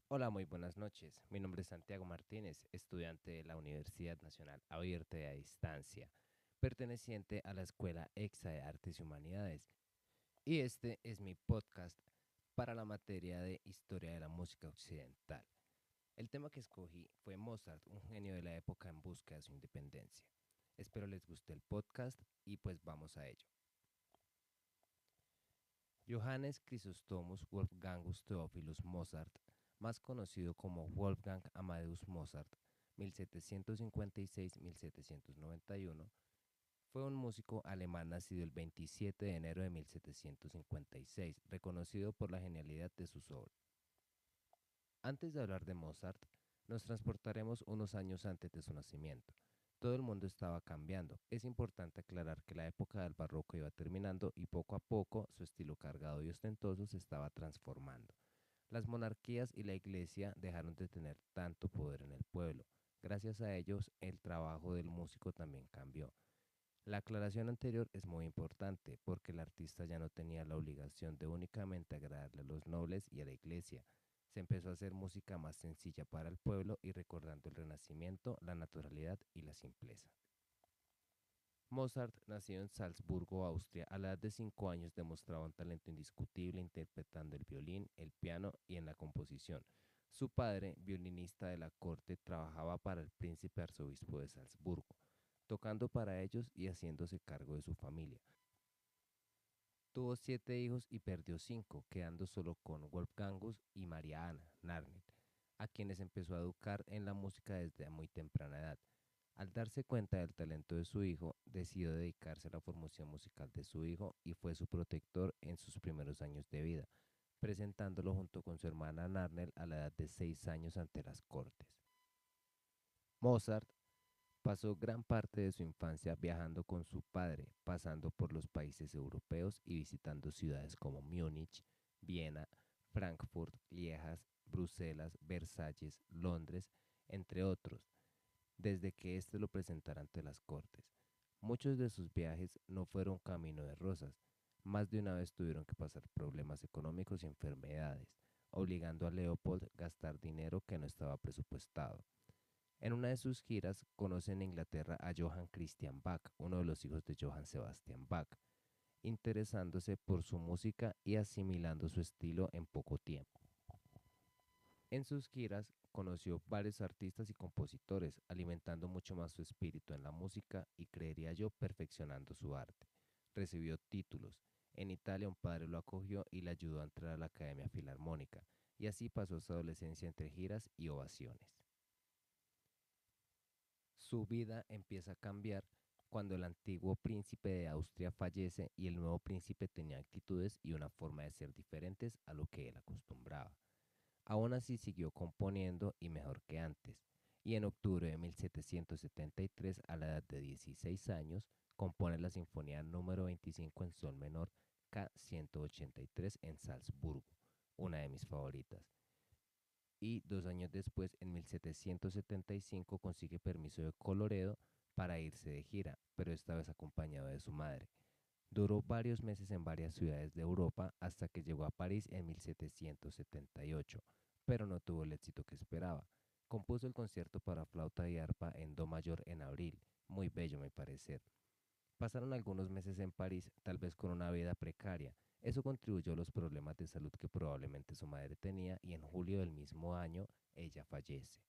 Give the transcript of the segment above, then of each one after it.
Hola, muy buenas noches. Mi nombre es Santiago Martínez, estudiante de la Universidad Nacional Abierta y a Distancia, perteneciente a la Escuela EXA de Artes y Humanidades. Y este es mi podcast para la materia de Historia de la Música Occidental. El tema que escogí fue Mozart, un genio de la época en busca de su independencia. Espero les guste el podcast y pues vamos a ello. Johannes Chrysostomus Wolfgangus Theophilus Mozart, más conocido como Wolfgang Amadeus Mozart, 1756-1791, fue un músico alemán nacido el 27 de enero de 1756, reconocido por la genialidad de sus obras. Antes de hablar de Mozart, nos transportaremos unos años antes de su nacimiento. Todo el mundo estaba cambiando. Es importante aclarar que la época del barroco iba terminando y poco a poco su estilo cargado y ostentoso se estaba transformando. Las monarquías y la iglesia dejaron de tener tanto poder en el pueblo. Gracias a ellos, el trabajo del músico también cambió. La aclaración anterior es muy importante porque el artista ya no tenía la obligación de únicamente agradarle a los nobles y a la iglesia. Se empezó a hacer música más sencilla para el pueblo y recordando el renacimiento, la naturalidad y la simpleza. Mozart, nacido en Salzburgo, Austria, a la edad de 5 años demostraba un talento indiscutible interpretando el violín, el piano y en la composición. Su padre, violinista de la corte, trabajaba para el príncipe arzobispo de Salzburgo, tocando para ellos y haciéndose cargo de su familia. Tuvo 7 hijos y perdió 5, quedando solo con Wolfgangus y María Ana Narnet, a quienes empezó a educar en la música desde muy temprana edad. Al darse cuenta del talento de su hijo, decidió dedicarse a la formación musical de su hijo y fue su protector en sus primeros años de vida, presentándolo junto con su hermana Narnel a la edad de 6 años ante las cortes. Mozart pasó gran parte de su infancia viajando con su padre, pasando por los países europeos y visitando ciudades como Múnich, Viena, Frankfurt, Lieja, Bruselas, Versalles, Londres, entre otros, desde que éste lo presentara ante las cortes. Muchos de sus viajes no fueron camino de rosas. Más de una vez tuvieron que pasar problemas económicos y enfermedades, obligando a Leopold a gastar dinero que no estaba presupuestado. En una de sus giras conoce en Inglaterra a Johann Christian Bach, uno de los hijos de Johann Sebastian Bach, interesándose por su música y asimilando su estilo en poco tiempo. En sus giras conoció varios artistas y compositores, alimentando mucho más su espíritu en la música y, creería yo, perfeccionando su arte. Recibió títulos. En Italia un padre lo acogió y le ayudó a entrar a la Academia Filarmónica, y así pasó su adolescencia entre giras y ovaciones. Su vida empieza a cambiar cuando el antiguo príncipe de Austria fallece y el nuevo príncipe tenía actitudes y una forma de ser diferentes a lo que él acostumbraba. Aún así siguió componiendo y mejor que antes, y en octubre de 1773, a la edad de 16 años, compone la Sinfonía número 25 en sol menor K-183 en Salzburgo, una de mis favoritas. Y 2 años después, en 1775, consigue permiso de Coloredo para irse de gira, pero esta vez acompañado de su madre. Duró varios meses en varias ciudades de Europa hasta que llegó a París en 1778, pero no tuvo el éxito que esperaba. Compuso el concierto para flauta y arpa en do mayor en abril, muy bello me parecer. Pasaron algunos meses en París, tal vez con una vida precaria. Eso contribuyó a los problemas de salud que probablemente su madre tenía y en julio del mismo año ella fallece,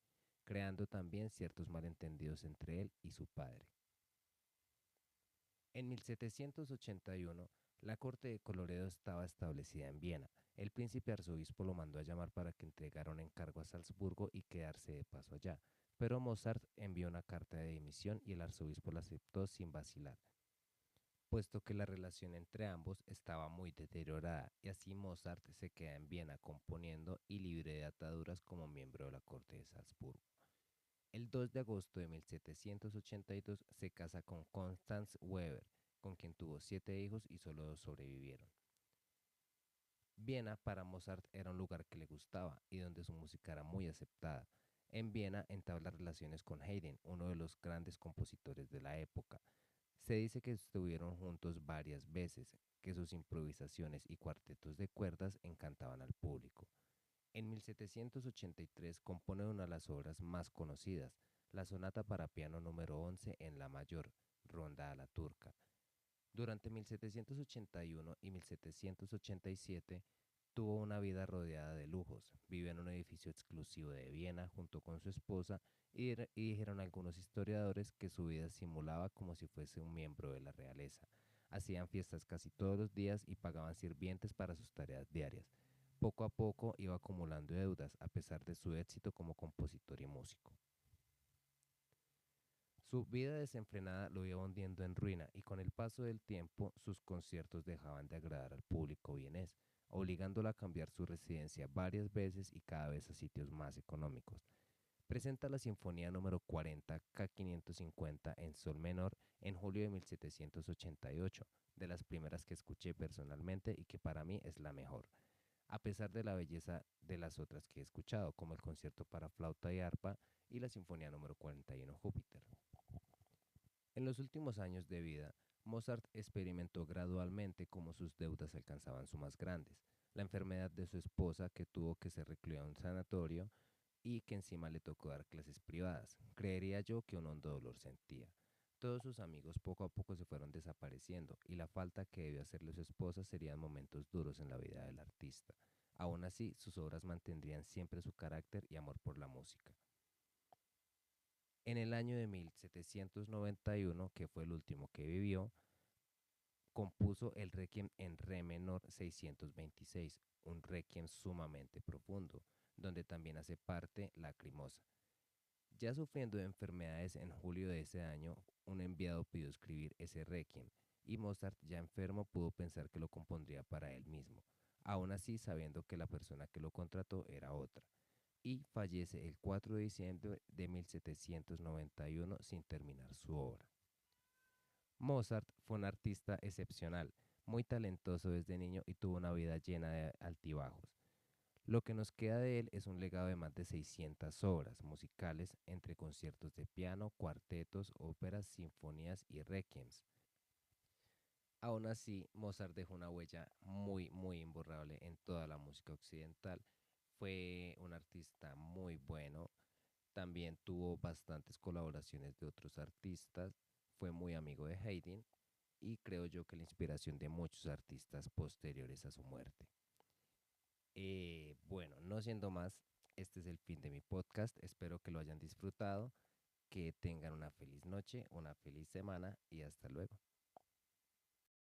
creando también ciertos malentendidos entre él y su padre. En 1781, la corte de Coloredo estaba establecida en Viena. El príncipe arzobispo lo mandó a llamar para que entregara un encargo a Salzburgo y quedarse de paso allá, pero Mozart envió una carta de dimisión y el arzobispo la aceptó sin vacilar, puesto que la relación entre ambos estaba muy deteriorada, y así Mozart se queda en Viena componiendo y libre de ataduras como miembro de la corte de Salzburgo. El 2 de agosto de 1782 se casa con Constance Weber, con quien tuvo 7 hijos y solo 2 sobrevivieron. Viena para Mozart era un lugar que le gustaba y donde su música era muy aceptada. En Viena entabla relaciones con Haydn, uno de los grandes compositores de la época. Se dice que estuvieron juntos varias veces, que sus improvisaciones y cuartetos de cuerdas encantaban al público. En 1783 compone una de las obras más conocidas, la sonata para piano número 11 en la mayor, Ronda a la turca. Durante 1781 y 1787 tuvo una vida rodeada de lujos. Vivió en un edificio exclusivo de Viena junto con su esposa y dijeron algunos historiadores que su vida simulaba como si fuese un miembro de la realeza. Hacían fiestas casi todos los días y pagaban sirvientes para sus tareas diarias. Poco a poco iba acumulando deudas a pesar de su éxito como compositor y músico. Su vida desenfrenada lo iba hundiendo en ruina y con el paso del tiempo sus conciertos dejaban de agradar al público vienés, obligándolo a cambiar su residencia varias veces y cada vez a sitios más económicos. Presenta la Sinfonía número 40 K550 en sol menor en julio de 1788, de las primeras que escuché personalmente y que para mí es la mejor, a pesar de la belleza de las otras que he escuchado, como el concierto para flauta y arpa y la Sinfonía número 41 Júpiter. En los últimos años de vida, Mozart experimentó gradualmente cómo sus deudas alcanzaban sumas grandes, la enfermedad de su esposa que tuvo que ser recluida en un sanatorio y que encima le tocó dar clases privadas. Creería yo que un hondo dolor sentía. Todos sus amigos poco a poco se fueron desapareciendo y la falta que debió hacerle su esposa serían momentos duros en la vida del artista. Aún así, sus obras mantendrían siempre su carácter y amor por la música. En el año de 1791, que fue el último que vivió, compuso el Requiem en Re menor 626, un Requiem sumamente profundo, donde también hace parte Lacrimosa. Ya sufriendo de enfermedades en julio de ese año, un enviado pidió escribir ese Requiem, y Mozart, ya enfermo, pudo pensar que lo compondría para él mismo, aún así sabiendo que la persona que lo contrató era otra, y fallece el 4 de diciembre de 1791 sin terminar su obra. Mozart fue un artista excepcional, muy talentoso desde niño y tuvo una vida llena de altibajos. Lo que nos queda de él es un legado de más de 600 obras musicales entre conciertos de piano, cuartetos, óperas, sinfonías y requiems. Aún así, Mozart dejó una huella muy imborrable en toda la música occidental. Fue un artista muy bueno. También tuvo bastantes colaboraciones de otros artistas. Fue muy amigo de Haydn y creo yo que la inspiración de muchos artistas posteriores a su muerte. Bueno, no siendo más, este es el fin de mi podcast. Espero que lo hayan disfrutado, que tengan una feliz noche, una feliz semana y hasta luego.